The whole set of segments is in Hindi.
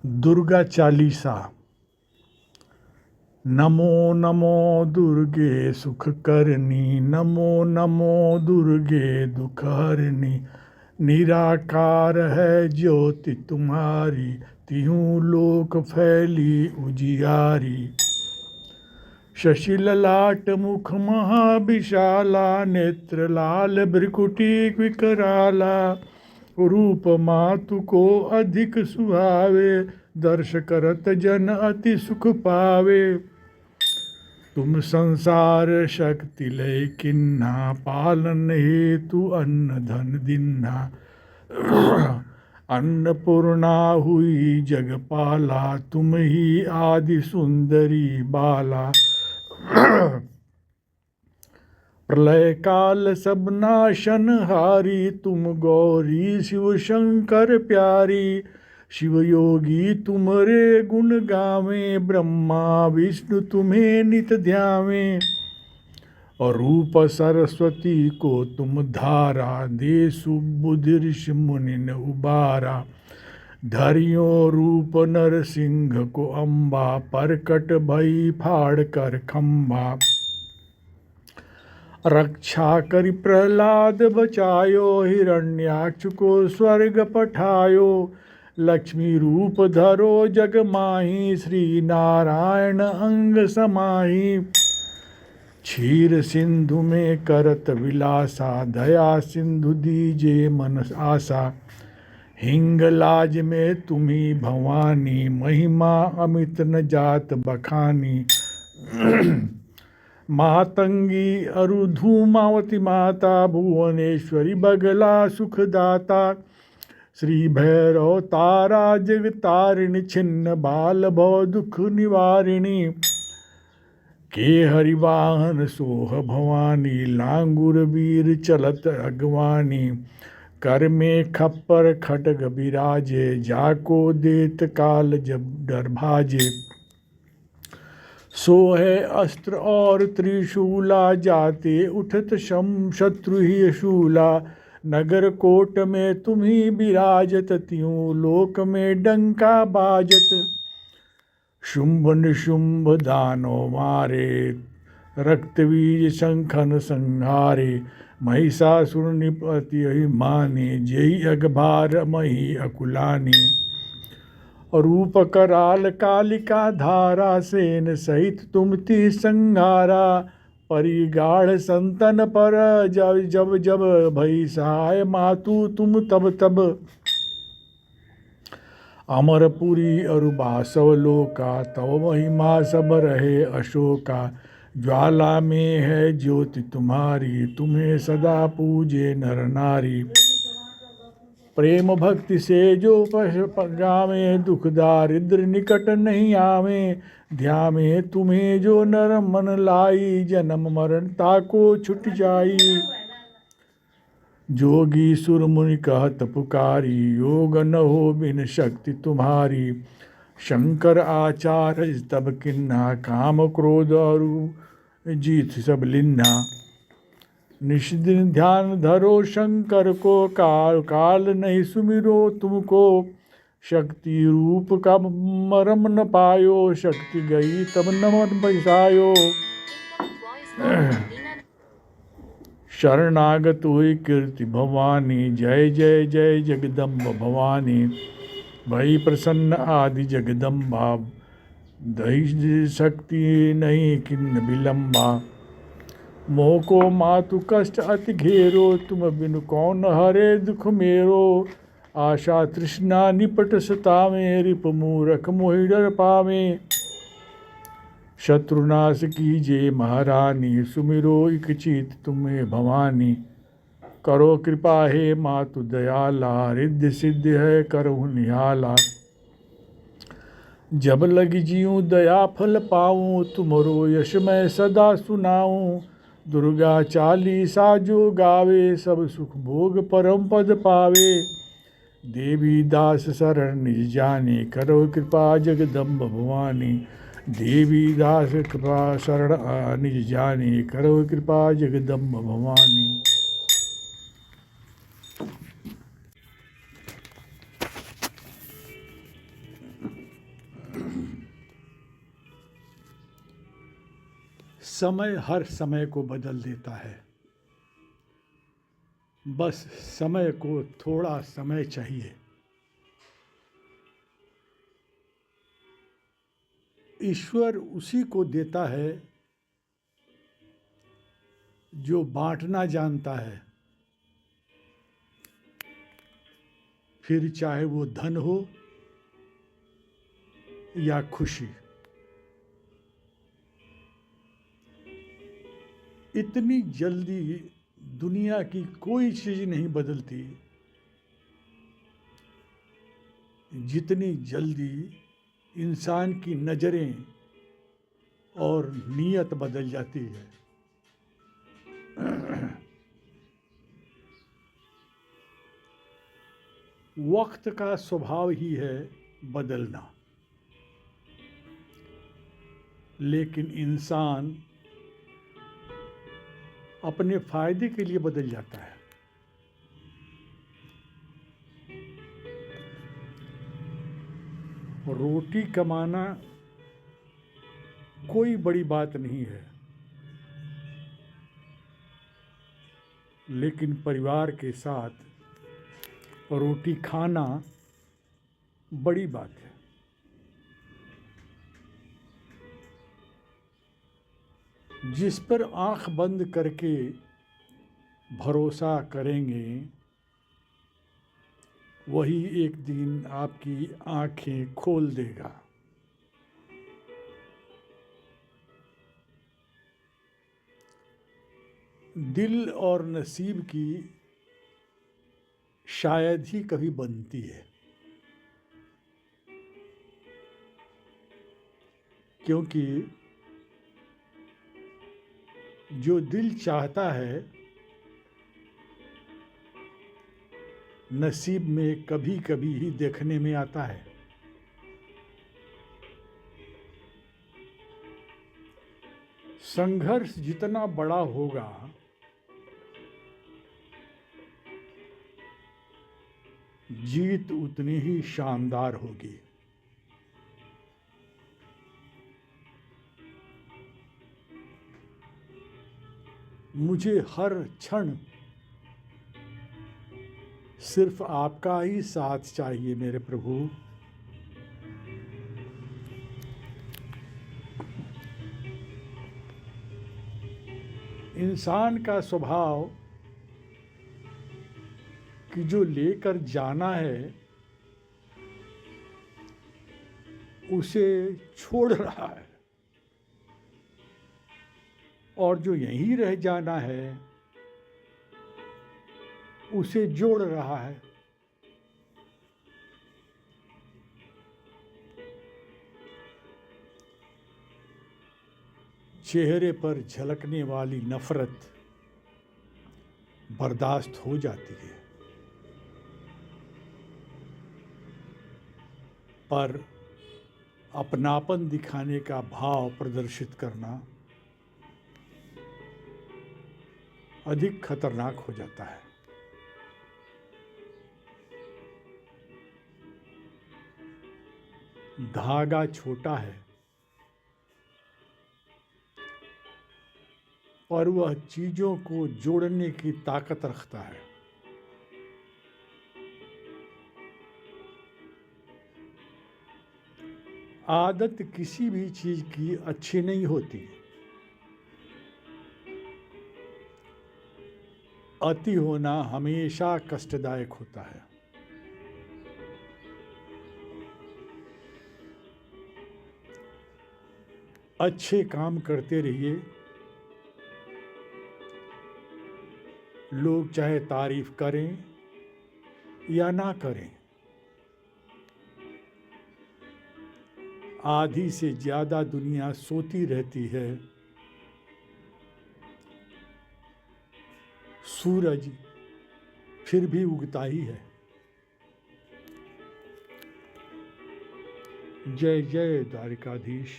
दुर्गा चालीसा। नमो नमो दुर्गे सुख करनी, नमो नमो दुर्गे दुख हरनी। निराकार है ज्योति तुम्हारी, तिहूँ लोक फैली उजियारी। शशि ललाट मुख महाविशाला, नेत्र लाल भ्रिकुटी विकराला। रूप मातु को अधिक सुहावे, दर्श करत जन अति सुख पावे। तुम संसार शक्ति लय किन्हा, पालन हेतु अन्न धन दिन्हा। अन्नपूर्णा हुई जगपाला, तुम ही आदि सुंदरी बाला। प्रलय काल सब नाशन हारी, तुम गौरी शिव शंकर प्यारी। शिव योगी तुम्हारे गुण गावे, ब्रह्मा विष्णु तुम्हें नित ध्यावे। और रूप सरस्वती को तुम धारा, दे सुबुद्धि ऋषि मुनि न उबारा। धरियो रूप नरसिंह को अम्बा, परकट भई फाड़ कर खम्बा। रक्षा करि प्रहलाद बचायो, हिरण्याक्ष को स्वर्ग पठायो। लक्ष्मी रूप धरो जग माही, श्री नारायण अंग समाही। क्षीर सिंधु में करत विलासा, दया सिंधु दीजे मन आशा। हिंगलाज में तुम्ही भवानी, महिमा अमित न जात बखानी। मातंगी अरु धूमावती माता, भुवनेश्वरी बगला सुखदाता। श्री भैरव तारा जगतारिणी, छिन्न बाल भव दुख निवारिणी। के हरिवाहन सोह भवानी, लांगुर वीर चलत अगवानी। कर में खप्पर खटग बिराजे, जाको देत काल जब डर भाजे। सो है अस्त्र और त्रिशूला, जाते उठत शत्रु ही शूला। नगर कोट में तुम्ही विराजत, त्यों लोक में डंका बाजत। शुंभ निशुंभ दानव मारे, रक्तबीज शंखन संहारे। महिषासुर निपति अभिमानी, जय अगभार मही अकुलानी। रूप कराल कालिका धारा, सेन सहित तुम ति संहारा। परिगाढ़ संतन पर जब जब जब, भई सहाय मातु तुम तब तब। अमरपुरी अरु बासव लोका, तव महिमा सब रहे अशोका। ज्वाला में है ज्योति तुम्हारी, तुम्हें सदा पूजे नर नारी। प्रेम भक्ति से जो गावे, दुख दारिद्र निकट नहीं आवे। ध्यामे तुम्हें जो नर मन लाई, जन्म मरण ताको छुट जाई। जोगी सुर मुनि कहत पुकारी, योग न हो बिन शक्ति तुम्हारी। शंकर आचार्य तब किन्हा, काम क्रोध और जीत सब लिन्हा। निष्दिन ध्यान धरो शंकर को, काल काल नहीं सुमिरो तुमको। शक्ति रूप का मरम न पायो, शक्ति गई तब नमन बसायो। शरणागत हुई कीर्ति भवानी, जय जय जय जगदम्ब भवानी। भई प्रसन्न आदि जगदम्बा, दही शक्ति नहीं किन्न विलम्बा। मोह को मातु कष्ट अति घेरो, तुम बिनु कौन हरे दुख मेरो। आशा तृष्णा निपट सतावे, रिप मूरख मोहि डर पावे। शत्रुनाश कीजे महारानी, सुमिरो इक चित तुम्हें भवानी। करो कृपा हे मातु दयाला, रिद्धि सिद्धि है करहु निहाला। जब लगी जीऊँ दया फल पाऊँ, तुमरो यश मैं सदा सुनाऊँ। दुर्गा चालीसा जो गावे, सब सुख भोग परम पद पावे। देवी दास शरण निज जाने, करो कृपा जगदम्ब भवानी। देवी दास कृपा शरण निज जाने, करो कृपा जगदम्ब भवानी। समय हर समय को बदल देता है, बस समय को थोड़ा समय चाहिए। ईश्वर उसी को देता है जो बांटना जानता है, फिर चाहे वो धन हो या खुशी। इतनी जल्दी दुनिया की कोई चीज नहीं बदलती जितनी जल्दी इंसान की नजरें और नीयत बदल जाती है। वक्त का स्वभाव ही है बदलना, लेकिन इंसान अपने फायदे के लिए बदल जाता है। रोटी कमाना कोई बड़ी बात नहीं है, लेकिन परिवार के साथ रोटी खाना बड़ी बात है। जिस पर आंख बंद करके भरोसा करेंगे वही एक दिन आपकी आंखें खोल देगा। दिल और नसीब की शायद ही कभी बनती है, क्योंकि जो दिल चाहता है नसीब में कभी कभी ही देखने में आता है। संघर्ष जितना बड़ा होगा जीत उतनी ही शानदार होगी। मुझे हर क्षण सिर्फ आपका ही साथ चाहिए मेरे प्रभु। इंसान का स्वभाव कि जो लेकर जाना है उसे छोड़ रहा है, और जो यहीं रह जाना है उसे जोड़ रहा है। चेहरे पर झलकने वाली नफरत बर्दाश्त हो जाती है, पर अपनापन दिखाने का भाव प्रदर्शित करना अधिक खतरनाक हो जाता है। धागा छोटा है और वह चीजों को जोड़ने की ताकत रखता है। आदत किसी भी चीज की अच्छी नहीं होती, अति होना हमेशा कष्टदायक होता है। अच्छे काम करते रहिए, लोग चाहे तारीफ करें या ना करें। आधी से ज्यादा दुनिया सोती रहती है, सूरज फिर भी उगता ही है। जय जय द्वारिकाधीश।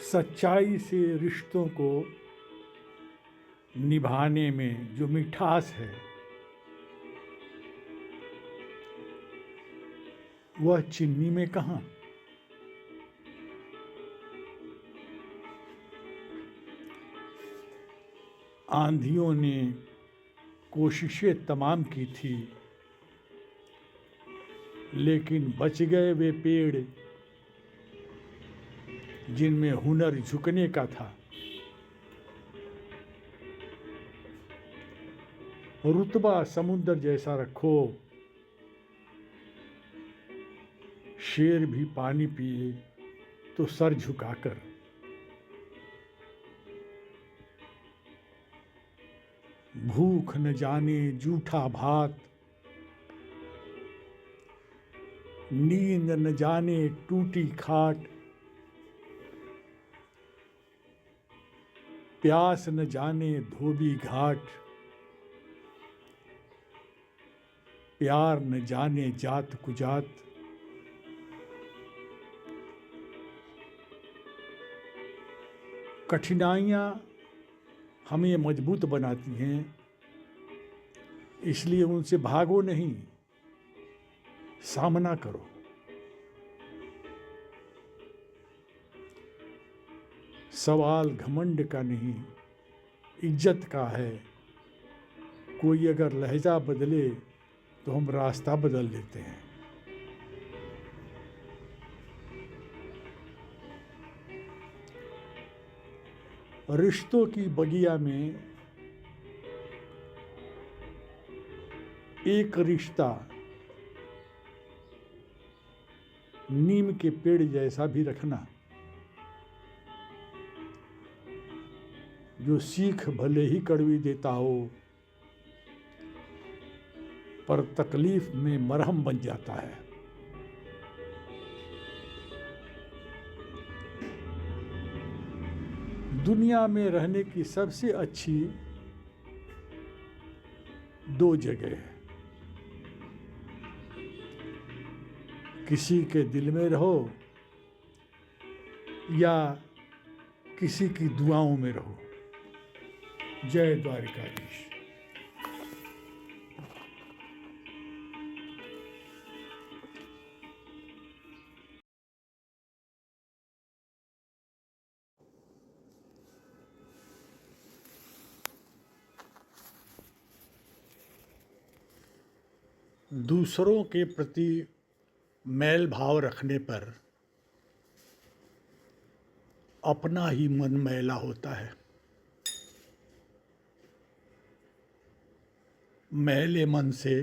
सच्चाई से रिश्तों को निभाने में जो मिठास है वह चिन्नी में कहाँ। आंधियों ने कोशिशें तमाम की थी, लेकिन बच गए वे पेड़ जिनमें हुनर झुकने का था। रुतबा समुद्र जैसा रखो, शेर भी पानी पिए तो सर झुकाकर। भूख न जाने जूठा भात, नींद न जाने टूटी खाट, प्यास न जाने धोबी घाट, प्यार न जाने जात कुजात। कठिनाइयाँ हमें मजबूत बनाती हैं, इसलिए उनसे भागो नहीं, सामना करो। सवाल घमंड का नहीं, इज्जत का है। कोई अगर लहजा बदले तो हम रास्ता बदल देते हैं। रिश्तों की बगिया में एक रिश्ता नीम के पेड़ जैसा भी रखना, जो सीख भले ही कड़वी देता हो पर तकलीफ में मरहम बन जाता है। दुनिया में रहने की सबसे अच्छी दो जगह है, किसी के दिल में रहो या किसी की दुआओं में रहो। जय द्वारिकाधीश। दूसरों के प्रति मैल भाव रखने पर अपना ही मन मैला होता है। मैले मन से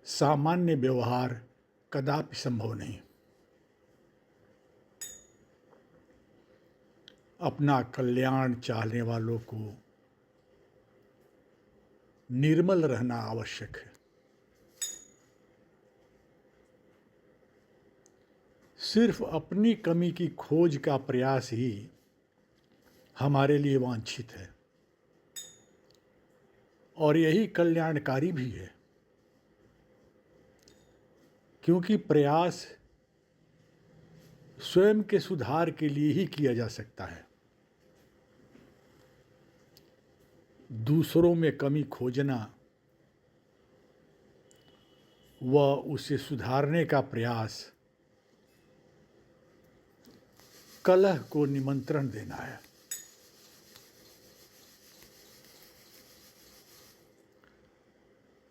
सामान्य व्यवहार कदापि संभव नहीं। अपना कल्याण चाहने वालों को निर्मल रहना आवश्यक है। सिर्फ अपनी कमी की खोज का प्रयास ही हमारे लिए वांछित है और यही कल्याणकारी भी है, क्योंकि प्रयास स्वयं के सुधार के लिए ही किया जा सकता है। दूसरों में कमी खोजना व उसे सुधारने का प्रयास कलह को निमंत्रण देना है।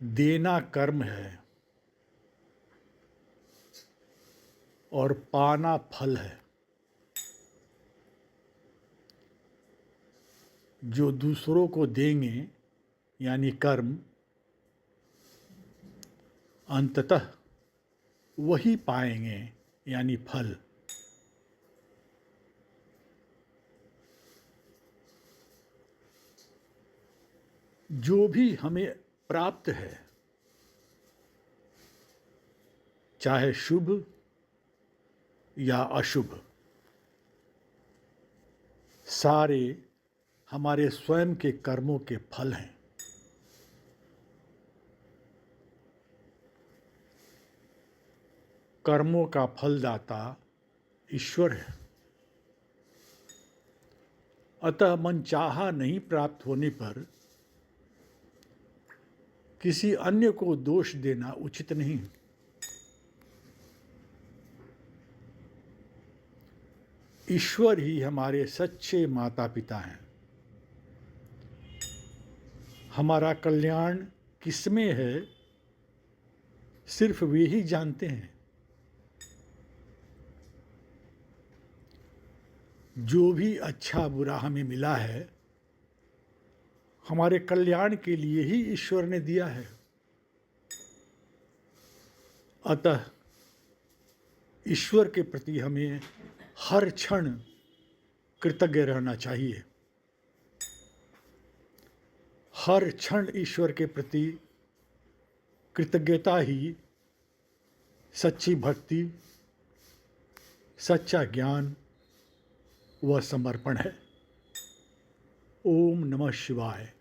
देना कर्म है और पाना फल है। जो दूसरों को देंगे यानी कर्म, अंततः वही पाएंगे यानी फल। जो भी हमें प्राप्त है, चाहे शुभ या अशुभ, सारे हमारे स्वयं के कर्मों के फल हैं। कर्मों का फलदाता ईश्वर है। अतः मनचाहा नहीं प्राप्त होने पर किसी अन्य को दोष देना उचित नहीं। ईश्वर ही हमारे सच्चे माता पिता हैं। हमारा कल्याण किसमें है सिर्फ वे ही जानते हैं। जो भी अच्छा बुरा हमें मिला है हमारे कल्याण के लिए ही ईश्वर ने दिया है। अतः ईश्वर के प्रति हमें हर क्षण कृतज्ञ रहना चाहिए। हर क्षण ईश्वर के प्रति कृतज्ञता ही सच्ची भक्ति, सच्चा ज्ञान व समर्पण है। ओम नमः शिवाय।